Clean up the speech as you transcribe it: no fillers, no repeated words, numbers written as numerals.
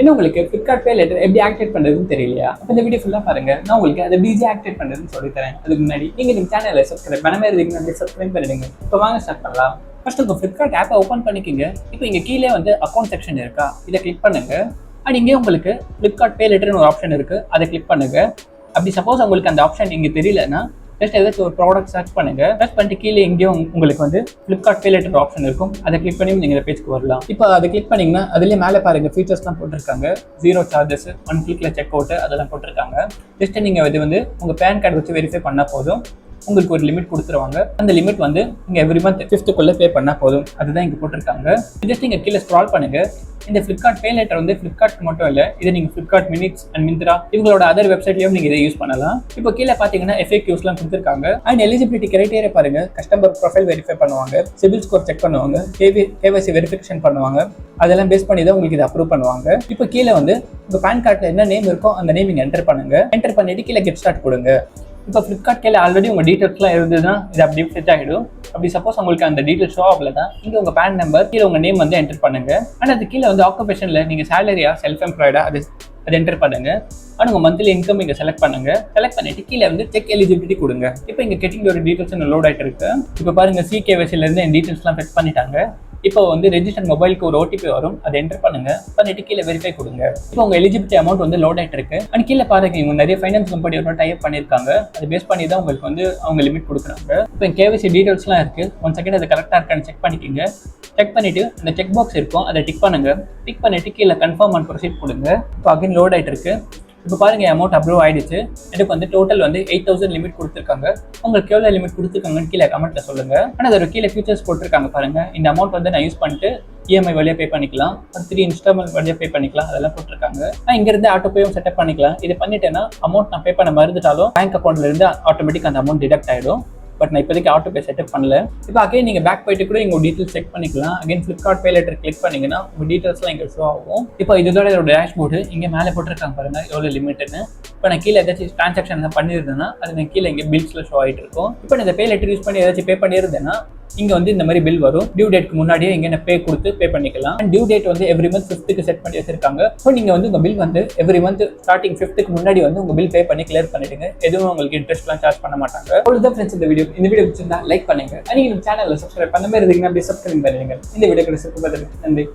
இன்னும் உங்களுக்கு Flipkart Pay Later எப்படி ஆக்டிவேட் பண்ணுறதுன்னு தெரியலையா? அப்போ இந்த வீடியோ ஃபுல்லாக பாருங்க. நான் உங்களுக்கு அதை எப்படி ஆக்டிவேட் பண்ணுறதுன்னு சொல்லித்தரேன். அதுக்கு முன்னாடி நீங்கள் நம்ம சேனலை சப்ஸ்கிரைப் பண்ணாமல் இருந்தீங்கன்னா சப்ஸ்கிரைப் பண்ணிடுங்க. இப்போ வாங்க ஸ்டார்ட் பண்ணலாம். ஃபர்ஸ்ட் உங்கள் Flipkart ஆப்பை ஓப்பன் பண்ணிக்கோங்க. இப்போ இங்கே கீழே வந்து அக்கௌண்ட் செக்ஷன் இருக்கா, இதை கிளிக் பண்ணுங்க. அண்ட் இங்கே உங்களுக்கு Flipkart Pay Laterன்னு ஒரு ஆப்ஷன் இருக்குது, அதை கிளிக் பண்ணுங்க. அப்படி சப்போஸ் உங்களுக்கு அந்த ஆப்ஷன் இங்கே தெரியலன்னா ஜஸ்ட் ஏதாச்சும் ஒரு ப்ராடக்ட் சர்ச் பண்ணுங்க. சர்ச் பண்ணிட்டு கீழே எங்கேயும் உங்களுக்கு வந்து Flipkart Pay Later ஆப்ஷன் இருக்கும், அதை கிளிக் பண்ணி நீங்கள் இந்த பேஜ்க்கு வரலாம். இப்போ அதை கிளிக் பண்ணிங்கன்னா அதுலேயே மேலே பாருங்க ஃபீச்சர்ஸ்லாம் போட்டிருக்காங்க. 0 சார்ஜஸ், 1 கிளிக்ல செக் அவுட் அதெல்லாம் போட்டிருக்காங்க. ஜஸ்ட் நீங்கள் இது வந்து உங்கள் பேன் கார்டு வச்சு வெரிஃபை பண்ணால் போதும். உங்களுக்கு ஒரு லிமிட் கொடுத்துருவாங்க. அந்த லிமிட் வந்து நீங்கள் எவ்ரி மந்த் 5th பே பண்ணால் போதும். அதுதான் இங்கே போட்டிருக்காங்க. ஜஸ்ட் நீங்கள் கீழே ஸ்க்ரால் பண்ணுங்க. இந்த Flipkart Pay Later வந்து Flipkartக்கு மட்டும் இல்லை, இதை நீங்கள் Flipkart மினிட்ஸ் அண்ட் மிந்த்ரா இவங்களோட அதர் வெப்சைட்லையும் நீங்கள் இதை யூஸ் பண்ணலாம். இப்போ கீழே பார்த்தீங்கன்னா FAQஸ்லாம் கொடுத்துருக்காங்க. அண்ட் எலிஜிபிலிட்டி கிரைட்டீரியா பாருங்க. கஸ்டமர் ப்ரொஃபைல் வெரிஃபை பண்ணுவாங்க, சிவில் ஸ்கோர் செக் பண்ணுவாங்க, KYC வெரிஃபிகேஷன் பண்ணுவாங்க. அதெல்லாம் பேஸ் பண்ணி தான் உங்களுக்கு இதை அப்ரூவ் பண்ணுவாங்க. இப்போ கீழே வந்து உங்கள் பேன் கார்டில் என்ன நேம் இருக்கோ அந்த நேம் நீங்கள் என்டர் பண்ணுங்க. என்டர் பண்ணிட்டு கீழே கெட் ஸ்டார்ட் கொடுங்க. இப்போ Flipkart கையில் ஆல்ரெடி உங்கள் டீட்டெயில்ஸ்லாம் இருந்ததுன்னா இது அப்படியே ஃபிட் ஆகிடும். அப்படி சப்போஸ் உங்களுக்கு அந்த டீட்டெயில் ஷோ ஆகல தான் இங்கே உங்கள் பேன் நம்பர் கீழே உங்கள் நேம் வந்து என்டர் பண்ணுங்க. ஆனால் அது கீழே வந்து ஆக்குபேஷனில் நீங்கள் சேலரியா செல்ஃப் எம்ப்ளாய்டா அது என்டர் பண்ணுங்க. ஆனால் உங்கள் மந்த்லி இன்கம் இங்கே செலக்ட் பண்ணுங்க. செலக்ட் பண்ணிட்டு கீழே வந்து செக் எலிஜிபிலிட்டி கொடுங்க. இப்போ இங்கே கெட்டிங்கோட டீட்டெயில்ஸ் லோட் ஆகிட்டு இருக்கு. இப்போ பாருங்க CKYCலேருந்து என் டீட்டெயில்ஸ்லாம் ஃபிட் பண்ணிட்டாங்க. இப்போ வந்து ரெஜிஸ்டர் மொபைலுக்கு ஒரு OTP வரும், அதை என்டர் பண்ணுங்க. பண்ணிட்டு கீழே வெரிஃபை கொடுங்க. இப்போ உங்க எலிஜிபிலிட்டி அமௌண்ட் வந்து லோட் ஆகிட்டு இருக்கு. அண்ட் கீழே பாருங்க இவங்க நிறைய ஃபைனான்ஸ் கம்பெனியோட டைப் பண்ணியிருக்காங்க. அதை பேஸ் பண்ணி தான் உங்களுக்கு வந்து அவங்க லிமிட் கொடுக்குறாங்க. இப்போ KYC டீட்டெயில்ஸ்லாம் இருக்கு. 1 செகண்ட் அது கரெக்டாக இருக்கான்னு செக் பண்ணிக்கோங்க. செக் பண்ணிட்டு அந்த செக் பாக்ஸ் இருக்கும், அதை டிக் பண்ணுங்க. டிக் பண்ணிட்டு கீழே கன்ஃபார்ம் அண்ட் ப்ரொசீட் கொடுங்க. இப்போ அகைன் லோட் ஆகிட்டு இருக்கு. இப்போ பாருங்க அமௌண்ட் அப்ரூவ் ஆயிடுச்சு. எனக்கு வந்து டோட்டல் வந்து 8000 லிமிட் கொடுத்துருக்காங்க. உங்களுக்கு எவ்வளோ லிமிட் கொடுத்துருக்காங்கன்னு கீழே கமெண்ட்ல சொல்லுங்க. ஆனால் அதோட கீழே ஃபீச்சர்ஸ் போட்டிருக்காங்க பாருங்க. இந்த அமௌண்ட் வந்து நான் யூஸ் பண்ணிட்டு EMI வழியாக பே பண்ணிக்கலாம், 3 இன்ஸ்டால்மெண்ட் வழியாக பே பண்ணிக்கலாம், அதெல்லாம் போட்டிருக்காங்க. நான் இங்கிருந்து ஆட்டோ பேயும் செட்டப் பண்ணிக்கலாம். இது பண்ணிட்டேன்னா அமௌண்ட் நான் பே பண்ண மறந்துட்டாலும் பேங்க் அக்கௌண்ட்ல இருந்து ஆட்டோமேட்டிக் அந்த அமௌண்ட் டிடக்ட் ஆகிடும். பட் நான் இப்போதைக்கு ஆட்டோ பே செட்டப் பண்ணல. இப்போ அகைன் நீங்கள் பேக் போயிட்டு கூட உங்கள் டீட்டெயில்ஸ் செக் பண்ணிக்கலாம். Again Flipkart Pay Later click பண்ணிங்கன்னா உங்கள் டீட்டெயில்ஸ்லாம் இங்கே ஷோ ஆகும். இப்போ இதோட இதோட டேஷ்போர்டு இங்கே மேலே போட்டிருக்காங்க பாருங்க எவ்வளோ லிமிட்னு. இப்போ நான் கீழே ஏதாச்சும் ட்ரான்சாக்ஷன் பண்ணியிருந்தேன்னா அது நான் கீழே இங்கே பில்ஸில் ஷோ ஆகிட்டு இருக்கும். இப்போ நான் இந்த Pay Later யூஸ் பண்ணி ஏதாச்சும் பே பண்ணியிருந்தேன்னா இங்கே வந்து இந்த மாதிரி பில் வரும். டியூ டேட்க்கு முன்னாடியே இங்கே பே கொடுத்து பே பண்ணிக்கலாம். அண்ட் டியூ டேட் வந்து எவ்ரி மந்த் 5th செட் பண்ணி வச்சிருக்காங்க. ஸோ நீங்கள் வந்து உங்கள் பில் வந்து எவ்ரி மந்த் ஸ்டார்டிங் 5th முன்னாடி வந்து உங்கள் பில் பே பண்ணி கிளியர் பண்ணிடுங்க. எதுவும் உங்களுக்கு இன்ட்ரெஸ்ட்லாம் சார்ஜ் பண்ண மாட்டாங்க. அவ்வளோதான் ஃப்ரெண்ட்ஸ் இந்த வீடியோ பிடிச்சிருந்தா லைக் பண்ணுங்க. நீங்கள் நம்ம சேனலில் சப்ஸ்கிரைப் பண்ண மாதிரி இருந்தீங்கன்னா அப்படியே சப்ஸ்கிரைப் பண்ணிடுங்க. இந்த வீடியோ கிடைச்சிருக்கு. நன்றி.